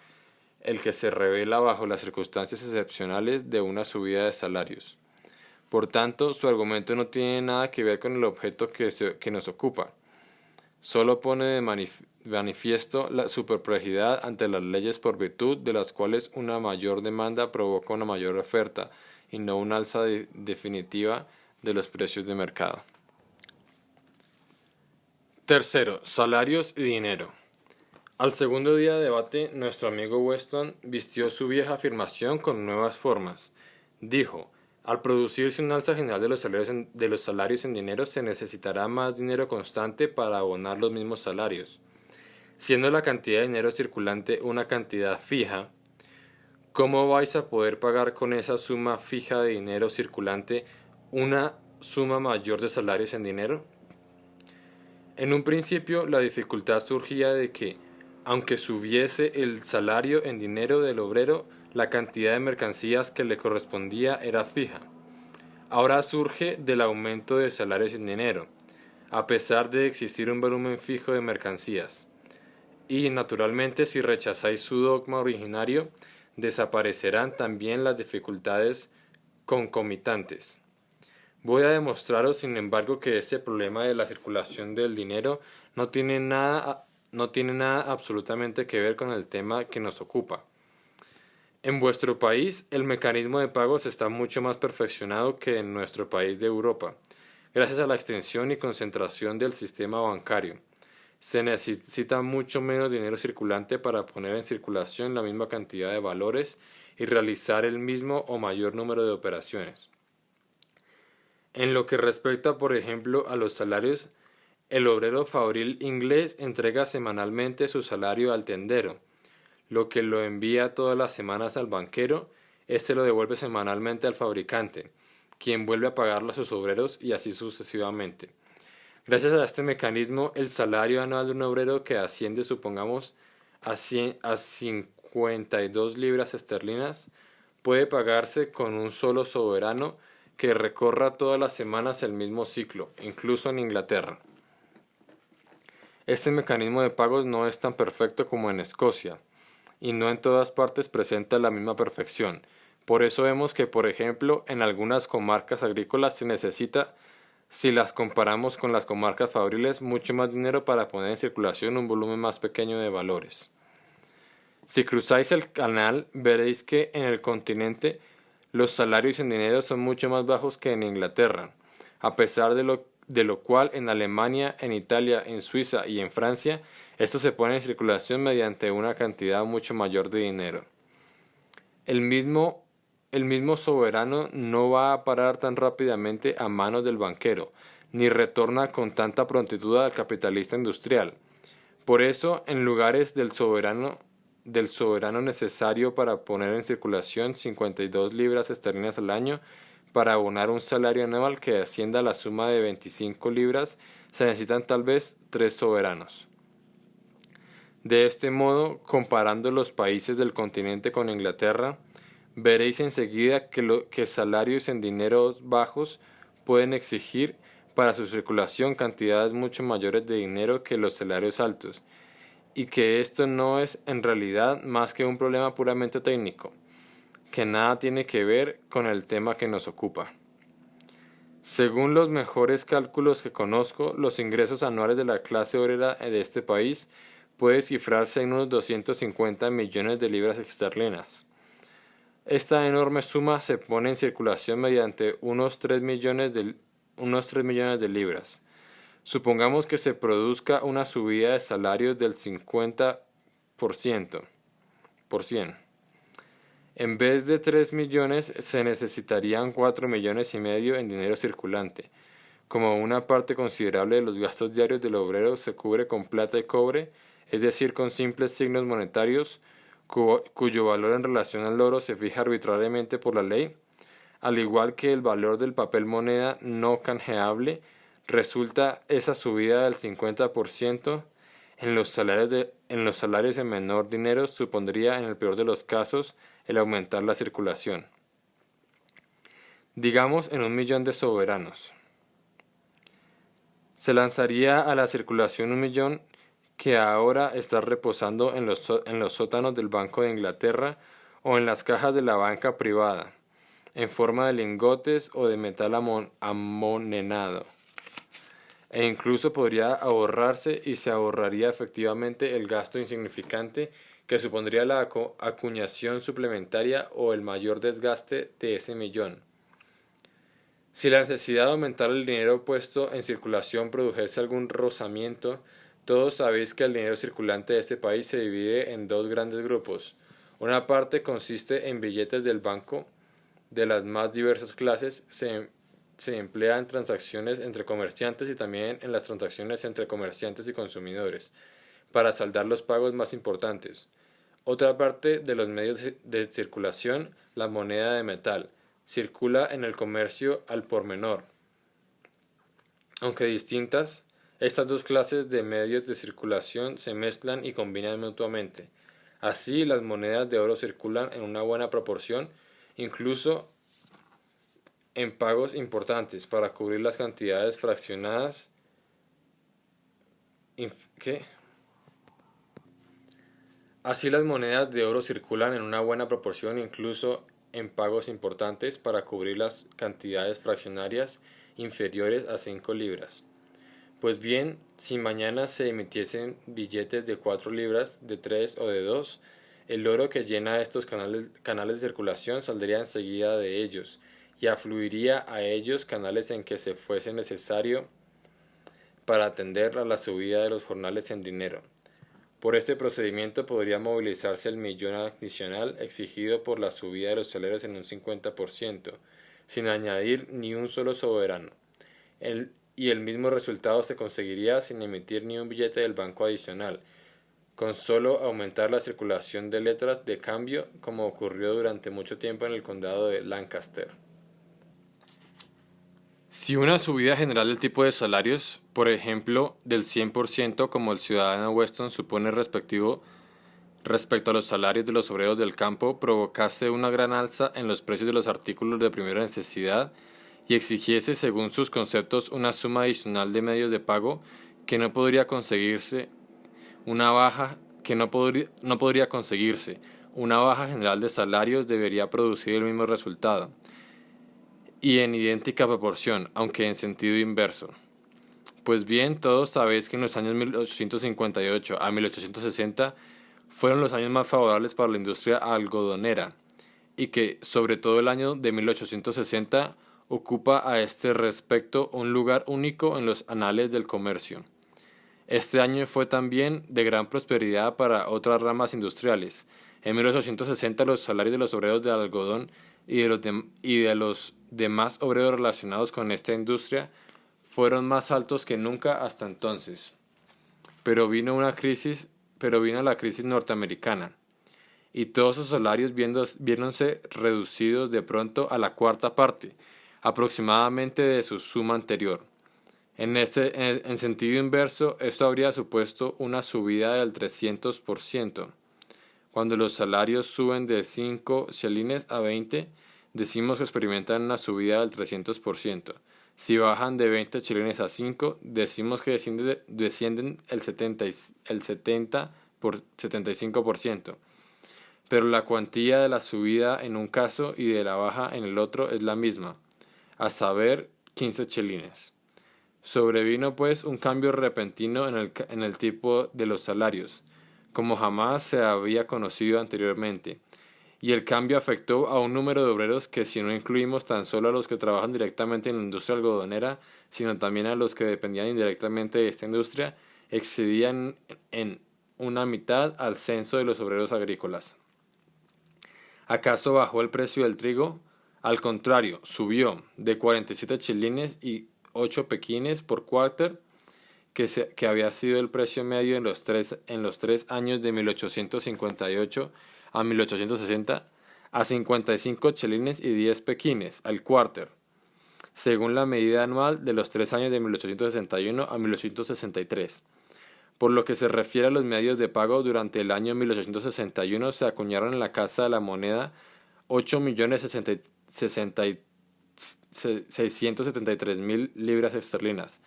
el que se revela bajo las circunstancias excepcionales de una subida de salarios. Por tanto, su argumento no tiene nada que ver con el objeto que nos ocupa. Solo pone de manifiesto su perplejidad ante las leyes por virtud de las cuales una mayor demanda provoca una mayor oferta y no una alza definitiva de los precios de mercado. Tercero, salarios y dinero. Al segundo día de debate, nuestro amigo Weston vistió su vieja afirmación con nuevas formas. Dijo: al producirse un alza general de los salarios en dinero, se necesitará más dinero constante para abonar los mismos salarios. Siendo la cantidad de dinero circulante una cantidad fija, ¿cómo vais a poder pagar con esa suma fija de dinero circulante una suma mayor de salarios en dinero? En un principio, la dificultad surgía de que, aunque subiese el salario en dinero del obrero, la cantidad de mercancías que le correspondía era fija. Ahora surge del aumento de salarios en dinero, a pesar de existir un volumen fijo de mercancías. Y, naturalmente, si rechazáis su dogma originario, desaparecerán también las dificultades concomitantes. Voy a demostraros, sin embargo, que este problema de la circulación del dinero no tiene nada absolutamente que ver con el tema que nos ocupa. En vuestro país, el mecanismo de pagos está mucho más perfeccionado que en nuestro país de Europa, gracias a la extensión y concentración del sistema bancario. Se necesita mucho menos dinero circulante para poner en circulación la misma cantidad de valores y realizar el mismo o mayor número de operaciones. En lo que respecta, por ejemplo, a los salarios, el obrero fabril inglés entrega semanalmente su salario al tendero, lo que lo envía todas las semanas al banquero, éste lo devuelve semanalmente al fabricante, quien vuelve a pagarlo a sus obreros y así sucesivamente. Gracias a este mecanismo, el salario anual de un obrero que asciende, supongamos, a 52 libras esterlinas, puede pagarse con un solo soberano que recorra todas las semanas el mismo ciclo, incluso en Inglaterra. Este mecanismo de pagos no es tan perfecto como en Escocia, y no en todas partes presenta la misma perfección. Por eso vemos que, por ejemplo, en algunas comarcas agrícolas se necesita, si las comparamos con las comarcas fabriles, mucho más dinero para poner en circulación un volumen más pequeño de valores. Si cruzáis el canal, veréis que en el continente los salarios en dinero son mucho más bajos que en Inglaterra, a pesar de lo cual en Alemania, en Italia, en Suiza y en Francia, esto se pone en circulación mediante una cantidad mucho mayor de dinero. El mismo, el mismo soberano no va a parar tan rápidamente a manos del banquero, ni retorna con tanta prontitud al capitalista industrial. Por eso, en lugares del soberano necesario para poner en circulación 52 libras esterlinas al año, para abonar un salario anual que ascienda a la suma de 25 libras, se necesitan tal vez 3 soberanos. De este modo, comparando los países del continente con Inglaterra, veréis enseguida que salarios en dineros bajos pueden exigir para su circulación cantidades mucho mayores de dinero que los salarios altos, y que esto no es en realidad más que un problema puramente técnico, que nada tiene que ver con el tema que nos ocupa. Según los mejores cálculos que conozco, los ingresos anuales de la clase obrera de este país puede cifrarse en unos 250 millones de libras esterlinas. Esta enorme suma se pone en circulación mediante unos 3 millones de libras. Supongamos que se produzca una subida de salarios del 50%, por 100. En vez de 3 millones, se necesitarían 4 millones y medio en dinero circulante. Como una parte considerable de los gastos diarios del obrero se cubre con plata y cobre, es decir, con simples signos monetarios, cuyo valor en relación al oro se fija arbitrariamente por la ley, al igual que el valor del papel moneda no canjeable, resulta esa subida del 50% en los salarios en menor dinero supondría, en el peor de los casos, el aumentar la circulación. Digamos en 1 millón de soberanos. Se lanzaría a la circulación 1 millón que ahora está reposando en los sótanos del Banco de Inglaterra o en las cajas de la banca privada, en forma de lingotes o de metal amonenado. E incluso podría ahorrarse y se ahorraría efectivamente el gasto insignificante que supondría la acuñación suplementaria o el mayor desgaste de ese millón. Si la necesidad de aumentar el dinero puesto en circulación produjese algún rozamiento, todos sabéis que el dinero circulante de este país se divide en dos grandes grupos. Una parte consiste en billetes del banco de las más diversas clases, se emplea en transacciones entre comerciantes y también en las transacciones entre comerciantes y consumidores, para saldar los pagos más importantes. Otra parte de los medios de circulación, la moneda de metal, circula en el comercio al por menor. Aunque distintas, estas dos clases de medios de circulación se mezclan y combinan mutuamente. Así, las monedas de oro circulan en una buena proporción, incluso en pagos importantes, para cubrir las cantidades fraccionadas. Así las monedas de oro circulan en una buena proporción, incluso en pagos importantes para cubrir las cantidades fraccionarias inferiores a 5 libras. Pues bien, si mañana se emitiesen billetes de 4 libras, de 3 o de 2, el oro que llena estos canales de circulación saldría enseguida de ellos y afluiría a ellos canales en que se fuese necesario para atender a la subida de los jornales en dinero. Por este procedimiento podría movilizarse el millón adicional exigido por la subida de los salarios en un 50%, sin añadir ni un solo soberano. Y el mismo resultado se conseguiría sin emitir ni un billete del banco adicional, con solo aumentar la circulación de letras de cambio, como ocurrió durante mucho tiempo en el condado de Lancaster. Si una subida general del tipo de salarios, por ejemplo, del 100% como el ciudadano Weston supone respecto a los salarios de los obreros del campo, provocase una gran alza en los precios de los artículos de primera necesidad y exigiese, según sus conceptos, una suma adicional de medios de pago que no podría conseguirse, una baja general de salarios debería producir el mismo resultado y en idéntica proporción, aunque en sentido inverso. Pues bien, todos sabéis que en los años 1858 a 1860 fueron los años más favorables para la industria algodonera, y que, sobre todo el año de 1860, ocupa a este respecto un lugar único en los anales del comercio. Este año fue también de gran prosperidad para otras ramas industriales. En 1860 los salarios de los obreros de algodón y de los demás obreros relacionados con esta industria fueron más altos que nunca hasta entonces. Pero vino la crisis norteamericana, y todos sus salarios viéndose reducidos de pronto a la cuarta parte, aproximadamente de su suma anterior. En sentido inverso, esto habría supuesto una subida del 300%. Cuando los salarios suben de 5 chelines a 20, decimos que experimentan una subida del 300%. Si bajan de 20 chelines a 5, decimos que descienden el 75%. Pero la cuantía de la subida en un caso y de la baja en el otro es la misma, a saber, 15 chelines. Sobrevino pues un cambio repentino en el tipo de los salarios, como jamás se había conocido anteriormente, y el cambio afectó a un número de obreros que, si no incluimos tan solo a los que trabajan directamente en la industria algodonera, sino también a los que dependían indirectamente de esta industria, excedían en una mitad al censo de los obreros agrícolas. ¿Acaso bajó el precio del trigo? Al contrario, subió de 47 chelines y 8 pequines por quarter, que había sido el precio medio en los tres años de 1858 a 1860, a 55 chelines y 10 pequines al quarter, según la medida anual de los 3 años de 1861 a 1863. Por lo que se refiere a los medios de pago, durante el año 1861 se acuñaron en la Casa de la Moneda 8.673.000 libras esterlinas,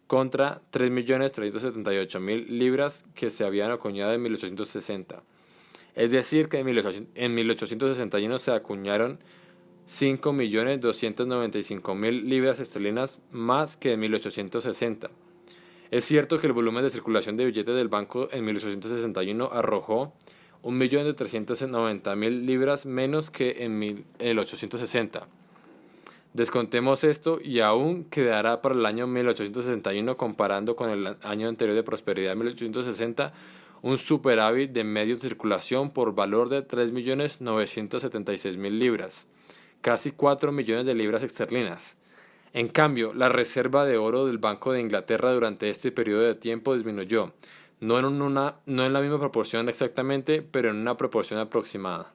contra 3.378.000 libras que se habían acuñado en 1860. Es decir, que en 1861 se acuñaron 5.295.000 libras esterlinas más que en 1860. Es cierto que el volumen de circulación de billetes del banco en 1861 arrojó 1.390.000 libras menos que en 1860. Descontemos esto y aún quedará para el año 1861, comparando con el año anterior de prosperidad 1860, un superávit de medios de circulación por valor de 3.976.000 libras, casi 4 millones de libras esterlinas. En cambio, la reserva de oro del Banco de Inglaterra durante este periodo de tiempo disminuyó, no en la misma proporción exactamente, pero en una proporción aproximada.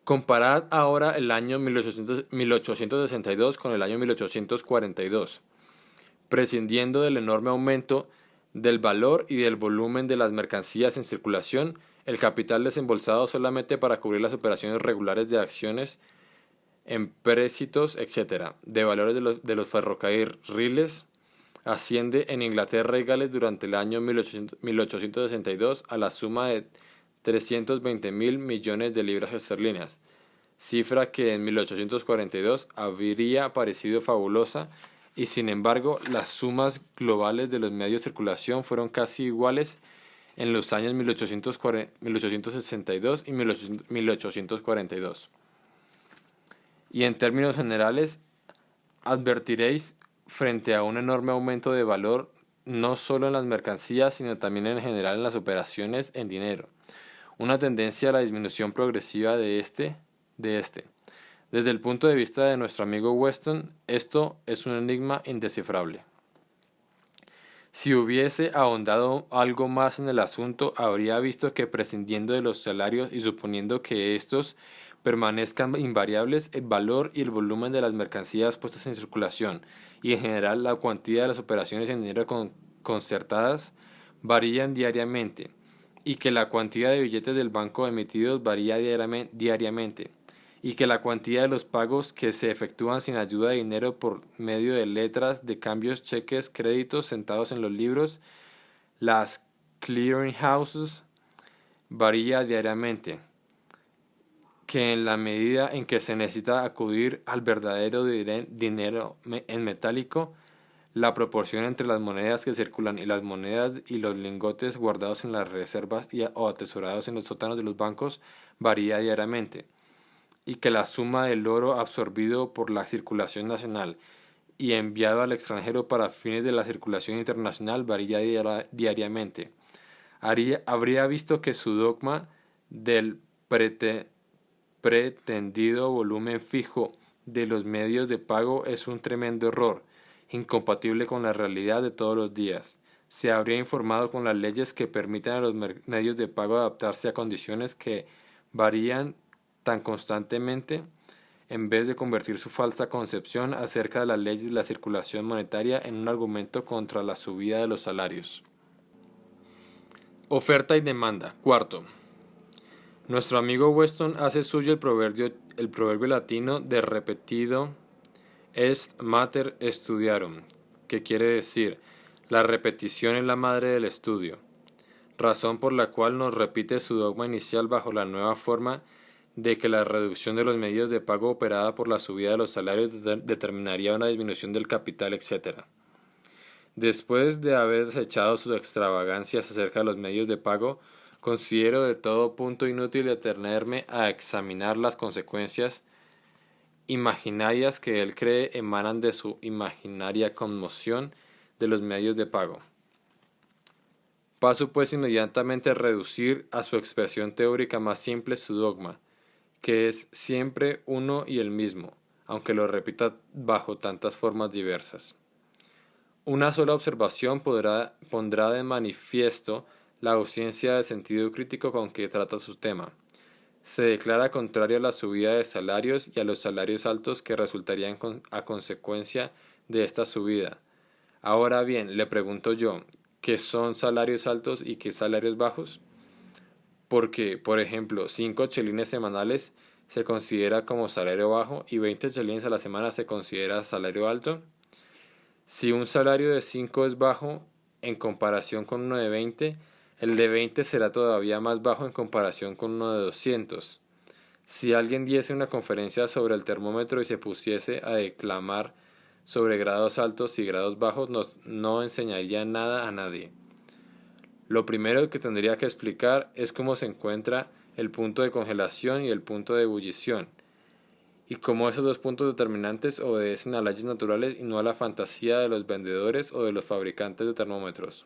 Comparad ahora el año 1862 con el año 1842. Prescindiendo del enorme aumento del valor y del volumen de las mercancías en circulación, el capital desembolsado solamente para cubrir las operaciones regulares de acciones, empréstitos, etc., de valores de los ferrocarriles, asciende en Inglaterra y Gales durante el año 1862 a la suma de 320.000 millones de libras esterlinas, cifra que en 1842 habría parecido fabulosa, y sin embargo las sumas globales de los medios de circulación fueron casi iguales en los años 1862 y 1842. Y en términos generales, advertiréis frente a un enorme aumento de valor no solo en las mercancías, sino también en general en las operaciones en dinero, una tendencia a la disminución progresiva de este. Desde el punto de vista de nuestro amigo Weston, esto es un enigma indescifrable. Si hubiese ahondado algo más en el asunto, habría visto que prescindiendo de los salarios y suponiendo que estos permanezcan invariables, el valor y el volumen de las mercancías puestas en circulación y en general la cuantía de las operaciones en dinero concertadas varían diariamente, y que la cantidad de billetes del banco emitidos varía diariamente, y que la cantidad de los pagos que se efectúan sin ayuda de dinero por medio de letras de cambios, cheques, créditos sentados en los libros, las clearing houses, varía diariamente, que en la medida en que se necesita acudir al verdadero dinero en metálico, la proporción entre las monedas que circulan y las monedas y los lingotes guardados en las reservas o atesorados en los sótanos de los bancos varía diariamente, y que la suma del oro absorbido por la circulación nacional y enviado al extranjero para fines de la circulación internacional varía diariamente. Habría visto que su dogma del pretendido volumen fijo de los medios de pago es un tremendo error, incompatible con la realidad de todos los días. Se habría informado con las leyes que permiten a los medios de pago adaptarse a condiciones que varían tan constantemente, en vez de convertir su falsa concepción acerca de las leyes de la circulación monetaria en un argumento contra la subida de los salarios. Oferta y demanda. Cuarto. Nuestro amigo Weston hace suyo el proverbio latino de repetido est mater studiarum, que quiere decir, la repetición es la madre del estudio, razón por la cual nos repite su dogma inicial bajo la nueva forma de que la reducción de los medios de pago operada por la subida de los salarios determinaría una disminución del capital, etc. Después de haber desechado sus extravagancias acerca de los medios de pago, considero de todo punto inútil detenerme a examinar las consecuencias imaginarias que él cree emanan de su imaginaria conmoción de los medios de pago. Paso pues inmediatamente a reducir a su expresión teórica más simple su dogma, que es siempre uno y el mismo, aunque lo repita bajo tantas formas diversas. Una sola observación pondrá de manifiesto la ausencia de sentido crítico con que trata su tema. Se declara contrario a la subida de salarios y a los salarios altos que resultarían a consecuencia de esta subida. Ahora bien, le pregunto yo, ¿qué son salarios altos y qué salarios bajos? Porque, por ejemplo, 5 chelines semanales se considera como salario bajo y 20 chelines a la semana se considera salario alto. Si un salario de 5 es bajo en comparación con uno de 20, el de 20 será todavía más bajo en comparación con uno de 200. Si alguien diese una conferencia sobre el termómetro y se pusiese a declamar sobre grados altos y grados bajos, no enseñaría nada a nadie. Lo primero que tendría que explicar es cómo se encuentra el punto de congelación y el punto de ebullición, y cómo esos dos puntos determinantes obedecen a leyes naturales y no a la fantasía de los vendedores o de los fabricantes de termómetros.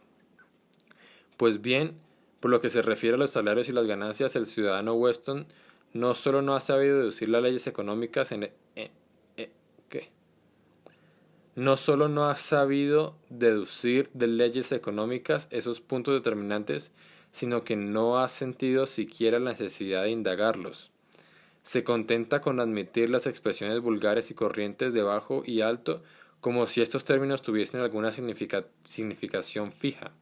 Pues bien, por lo que se refiere a los salarios y las ganancias, el ciudadano Weston no solo no ha sabido deducir las leyes económicas No solo no ha sabido deducir de leyes económicas esos puntos determinantes, sino que no ha sentido siquiera la necesidad de indagarlos. Se contenta con admitir las expresiones vulgares y corrientes de bajo y alto como si estos términos tuviesen alguna significación fija.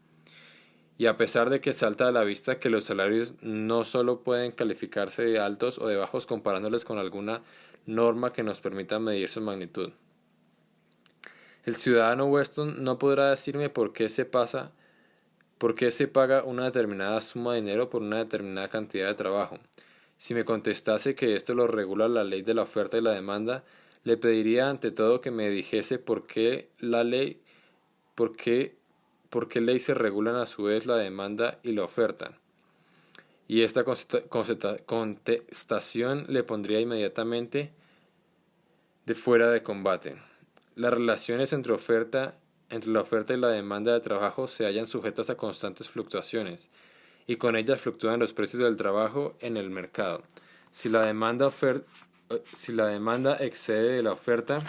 Y a pesar de que salta a la vista que los salarios no solo pueden calificarse de altos o de bajos comparándoles con alguna norma que nos permita medir su magnitud. El ciudadano Weston no podrá decirme por qué se paga una determinada suma de dinero por una determinada cantidad de trabajo, Si me contestase que esto lo regula la ley de la oferta y la demanda, le pediría ante todo que me dijese por qué, por qué ley se regulan a su vez la demanda y la oferta. Y esta contestación le pondría inmediatamente de fuera de combate. Las relaciones entre la oferta y la demanda de trabajo se hallan sujetas a constantes fluctuaciones, y con ellas fluctúan los precios del trabajo en el mercado. Si la demanda, si la demanda excede de la oferta,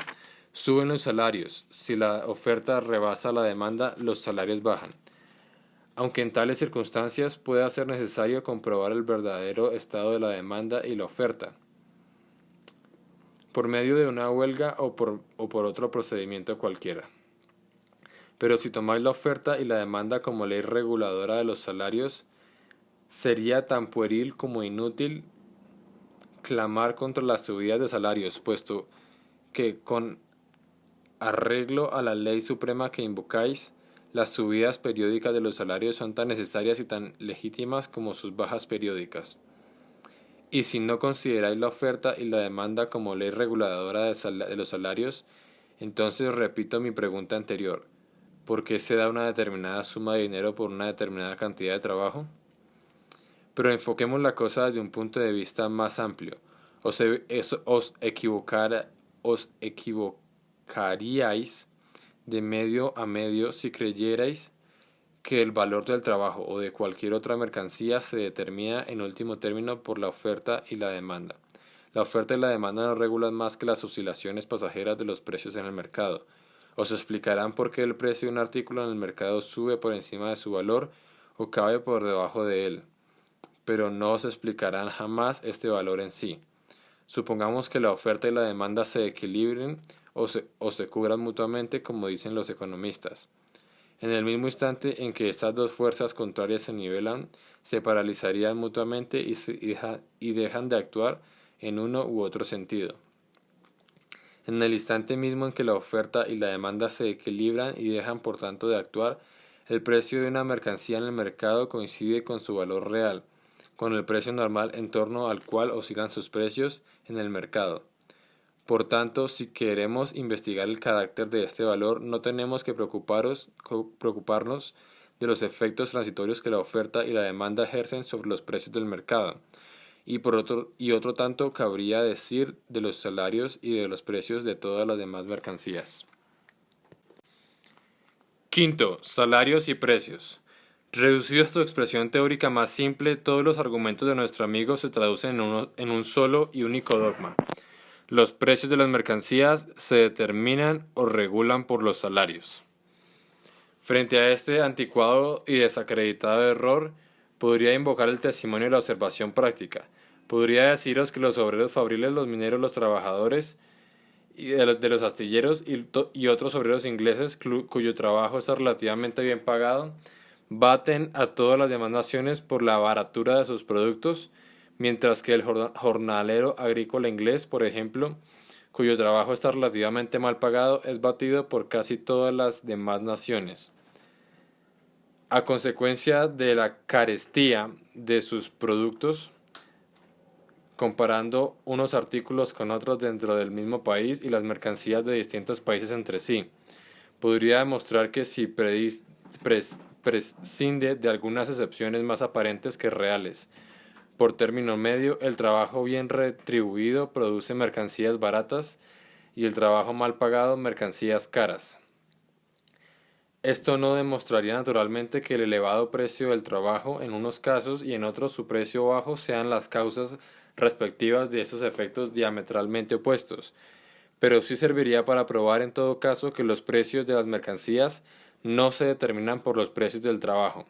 suben los salarios. Si la oferta rebasa la demanda, los salarios bajan. Aunque en tales circunstancias pueda ser necesario comprobar el verdadero estado de la demanda y la oferta, por medio de una huelga o por otro procedimiento cualquiera. Pero si tomáis la oferta y la demanda como ley reguladora de los salarios, sería tan pueril como inútil clamar contra las subidas de salarios, puesto que con arreglo a la ley suprema que invocáis, las subidas periódicas de los salarios son tan necesarias y tan legítimas como sus bajas periódicas. Y si no consideráis la oferta y la demanda como ley reguladora de los salarios, entonces repito mi pregunta anterior: ¿por qué se da una determinada suma de dinero por una determinada cantidad de trabajo? Pero enfoquemos la cosa desde un punto de vista más amplio. Os equivocaríais de medio a medio si creyerais que el valor del trabajo o de cualquier otra mercancía se determina en último término por la oferta y la demanda. La oferta y la demanda no regulan más que las oscilaciones pasajeras de los precios en el mercado. Os explicarán por qué el precio de un artículo en el mercado sube por encima de su valor o cae por debajo de él, pero no os explicarán jamás este valor en sí. Supongamos que la oferta y la demanda se equilibren o se cubran mutuamente, como dicen los economistas. En el mismo instante en que estas dos fuerzas contrarias se nivelan, se paralizarían mutuamente y dejan de actuar en uno u otro sentido. En el instante mismo en que la oferta y la demanda se equilibran y dejan por tanto de actuar, el precio de una mercancía en el mercado coincide con su valor real, con el precio normal en torno al cual oscilan sus precios en el mercado. Por tanto, si queremos investigar el carácter de este valor, no tenemos que preocuparnos de los efectos transitorios que la oferta y la demanda ejercen sobre los precios del mercado. Y otro tanto cabría decir de los salarios y de los precios de todas las demás mercancías. Quinto, salarios y precios. Reducido a su expresión teórica más simple, todos los argumentos de nuestro amigo se traducen en un solo y único dogma. Los precios de las mercancías se determinan o regulan por los salarios. Frente a este anticuado y desacreditado error, podría invocar el testimonio de la observación práctica. Podría deciros que los obreros fabriles, los mineros, los trabajadores de los astilleros y otros obreros ingleses cuyo trabajo está relativamente bien pagado, baten a todas las demás naciones por la baratura de sus productos, mientras que el jornalero agrícola inglés, por ejemplo, cuyo trabajo está relativamente mal pagado, es batido por casi todas las demás naciones. A consecuencia de la carestía de sus productos, comparando unos artículos con otros dentro del mismo país y las mercancías de distintos países entre sí, podría demostrar que si prescinde de algunas excepciones más aparentes que reales. Por término medio, el trabajo bien retribuido produce mercancías baratas y el trabajo mal pagado mercancías caras. Esto no demostraría naturalmente que el elevado precio del trabajo en unos casos y en otros su precio bajo sean las causas respectivas de esos efectos diametralmente opuestos, pero sí serviría para probar en todo caso que los precios de las mercancías no se determinan por los precios del trabajo.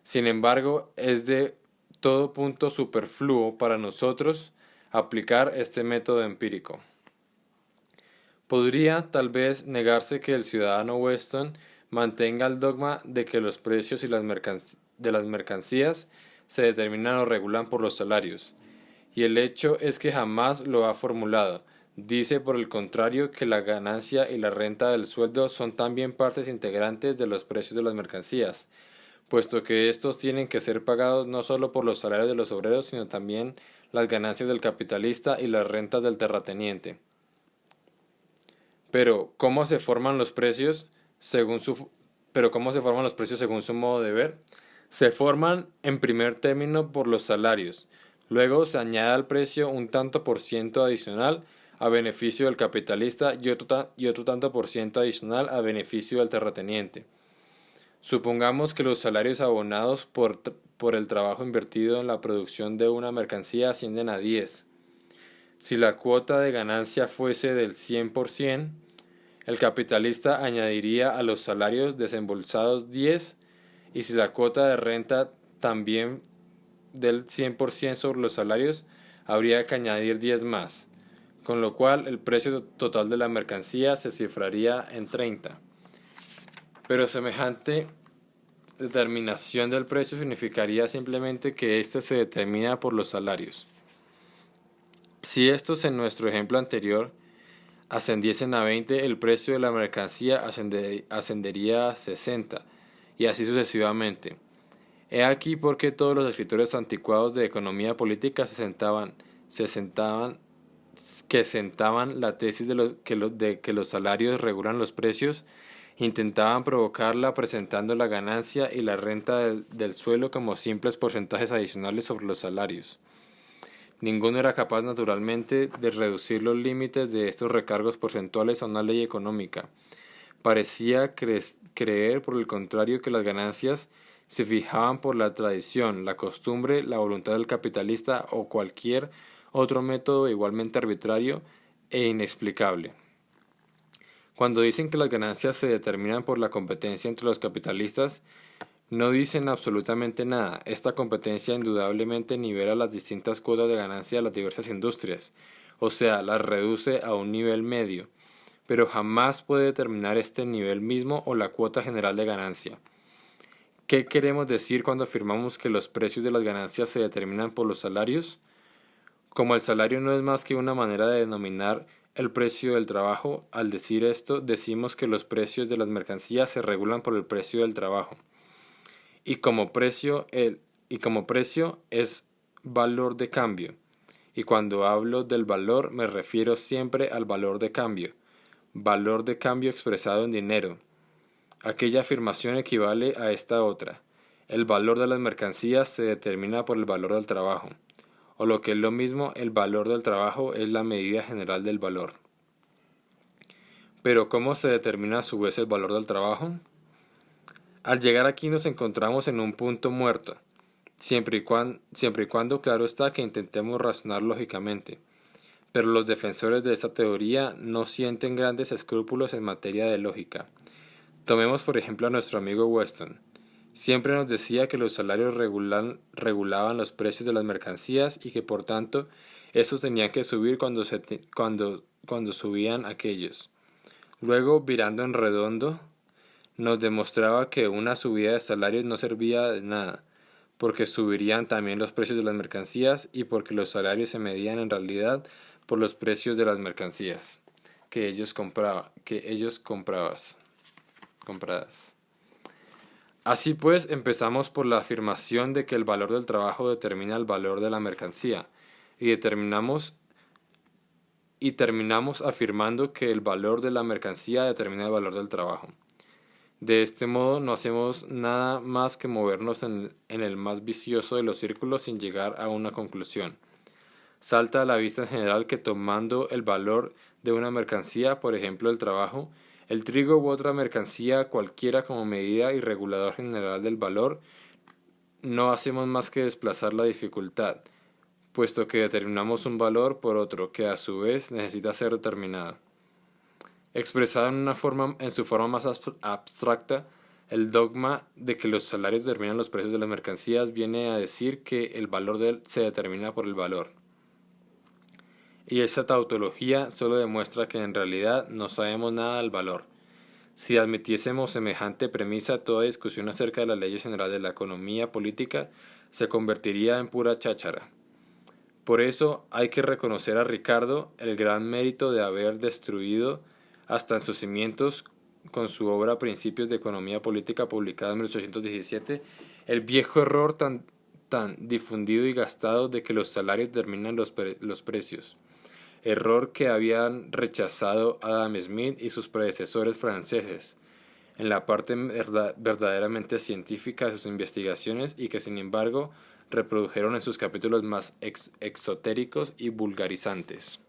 Sin embargo, es de todo punto superfluo para nosotros aplicar este método empírico. Podría, tal vez, negarse que el ciudadano Weston mantenga el dogma de que los precios de las mercancías se determinan o regulan por los salarios, y el hecho es que jamás lo ha formulado. Dice, por el contrario, que la ganancia y la renta del sueldo son también partes integrantes de los precios de las mercancías, puesto que estos tienen que ser pagados no solo por los salarios de los obreros, sino también las ganancias del capitalista y las rentas del terrateniente. Pero, ¿cómo se forman los precios según su, pero ¿cómo se forman los precios según su modo de ver? Se forman en primer término por los salarios. Luego se añade al precio un tanto por ciento adicional a beneficio del capitalista y otro tanto por ciento adicional a beneficio del terrateniente. Supongamos que los salarios abonados por el trabajo invertido en la producción de una mercancía ascienden a 10. Si la cuota de ganancia fuese del 100%, el capitalista añadiría a los salarios desembolsados 10, y si la cuota de renta también del 100% sobre los salarios, habría que añadir 10 más, con lo cual el precio total de la mercancía se cifraría en 30. Pero semejante determinación del precio significaría simplemente que éste se determina por los salarios. Si estos en nuestro ejemplo anterior ascendiesen a 20, el precio de la mercancía ascendería a 60, y así sucesivamente. He aquí por qué todos los escritores anticuados de economía política sentaban la tesis de que los salarios regulan los precios, intentaban provocarla presentando la ganancia y la renta del suelo como simples porcentajes adicionales sobre los salarios. Ninguno era capaz naturalmente de reducir los límites de estos recargos porcentuales a una ley económica. Parecía creer, por el contrario, que las ganancias se fijaban por la tradición, la costumbre, la voluntad del capitalista o cualquier otro método igualmente arbitrario e inexplicable. Cuando dicen que las ganancias se determinan por la competencia entre los capitalistas, no dicen absolutamente nada. Esta competencia indudablemente nivela las distintas cuotas de ganancia de las diversas industrias, o sea, las reduce a un nivel medio, pero jamás puede determinar este nivel mismo o la cuota general de ganancia. ¿Qué queremos decir cuando afirmamos que los precios de las ganancias se determinan por los salarios? Como el salario no es más que una manera de denominar el precio del trabajo, al decir esto, decimos que los precios de las mercancías se regulan por el precio del trabajo. Y como precio es valor de cambio. Y cuando hablo del valor me refiero siempre al valor de cambio expresado en dinero. Aquella afirmación equivale a esta otra. El valor de las mercancías se determina por el valor del trabajo. O lo que es lo mismo, el valor del trabajo es la medida general del valor. Pero ¿cómo se determina a su vez el valor del trabajo? Al llegar aquí nos encontramos en un punto muerto, siempre y cuando claro está que intentemos razonar lógicamente. Pero los defensores de esta teoría no sienten grandes escrúpulos en materia de lógica. Tomemos por ejemplo a nuestro amigo Weston. Siempre nos decía que los salarios regulaban los precios de las mercancías y que por tanto estos tenían que subir cuando subían aquellos. Luego, virando en redondo, nos demostraba que una subida de salarios no servía de nada, porque subirían también los precios de las mercancías y porque los salarios se medían en realidad por los precios de las mercancías que ellos compradas. Así pues, empezamos por la afirmación de que el valor del trabajo determina el valor de la mercancía, y terminamos afirmando que el valor de la mercancía determina el valor del trabajo. De este modo no hacemos nada más que movernos en el más vicioso de los círculos sin llegar a una conclusión. Salta a la vista en general que tomando el valor de una mercancía, por ejemplo el trabajo, el trigo u otra mercancía cualquiera como medida y regulador general del valor, no hacemos más que desplazar la dificultad, puesto que determinamos un valor por otro que a su vez necesita ser determinado. Expresado en su forma más abstracta, el dogma de que los salarios determinan los precios de las mercancías viene a decir que el valor se determina por el valor. Y esa tautología solo demuestra que en realidad no sabemos nada del valor. Si admitiésemos semejante premisa, toda discusión acerca de las leyes generales de la economía política se convertiría en pura cháchara. Por eso hay que reconocer a Ricardo el gran mérito de haber destruido hasta en sus cimientos con su obra Principios de Economía Política publicada en 1817, el viejo error tan difundido y gastado de que los salarios determinan los precios, error que habían rechazado Adam Smith y sus predecesores franceses en la parte verdaderamente científica de sus investigaciones y que sin embargo reprodujeron en sus capítulos más exotéricos y vulgarizantes.